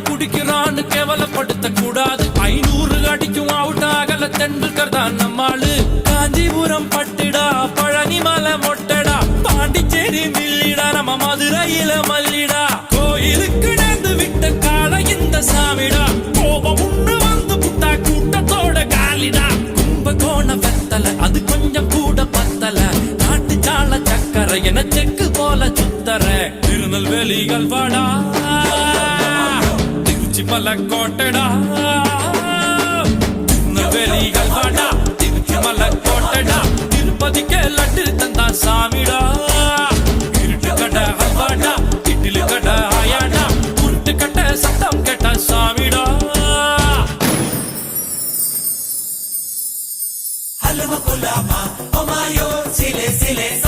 குடிக்கிறான்னு கேவலப்படுத்த கூடாது. 500 அடிக்கும் அவுட் ஆகல தெண்டுல்கர் தான் நம்மாளு. காஞ்சிபுரம் பட்டுடா, பழனி மலை மொட்டடா, பாண்டிச்சேரி மில்லிடா, நம்ம மதுரையில மல்லிடா. கோயிலுக்கு நேர்ந்து விட்ட கால இந்த சாமிடா, கோபம் உண்ணு வந்து புட்டா கூட்டத்தோட காலிடா. கும்பகோண வெத்தல அது கொஞ்சம் கூட பத்தல, நாட்டு சால சக்கரை என செக்கு போல சுத்தர. திருநெல்வேலிகள் வாடா, திருச்சி மலக்கோட்டடா, திருநெல்வேலிகள் வாடா, திருச்சி மலக்கோட்டடா, திருப்பதிக்கு லட்டு தந்தா சாமிடா. இருட்டு கடை அல்வாடா, இட்லி கடை ஆயாடா, உருட்டு கட்ட சத்தம் கேட்ட சாமிடா. Halama kulama, omayo, sile sile.